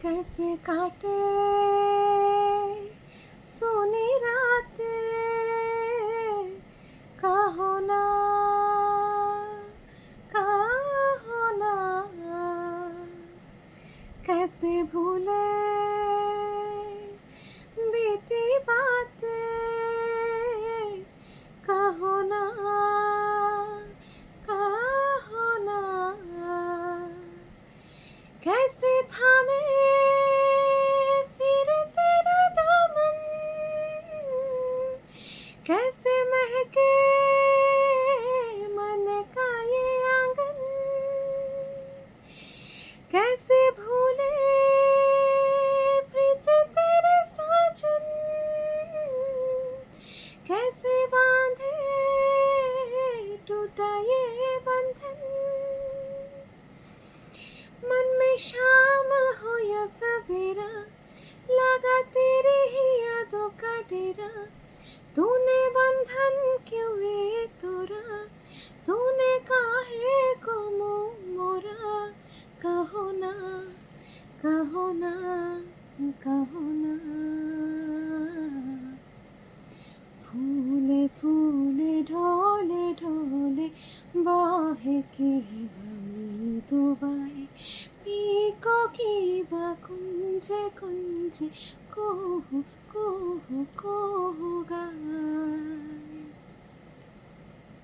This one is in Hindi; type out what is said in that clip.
कैसे काटे सोनी रातें, कहो ना कहो ना, कैसे भूले बीती बातें, कहो ना कहो ना, कैसे थामे फिर तेरा दामन, कैसे महके मन का ये आंगन, कैसे भूले प्रीत तेरे साजन, कैसे बांधे टूटा ये बंधन। मन में शाम हो या सवेरा, लगा तेरी ही यादों का डेरा। तूने बंधन क्यों ये तोड़ा, तूने काहे को मुँह मोड़ा, कहो ना कहो ना कहो ना। फूले फूले ढोले ढोले बाहे की बमी दुबाए, पीको की बा कुंजे कुंजे कोहू कोहू कोहू गा।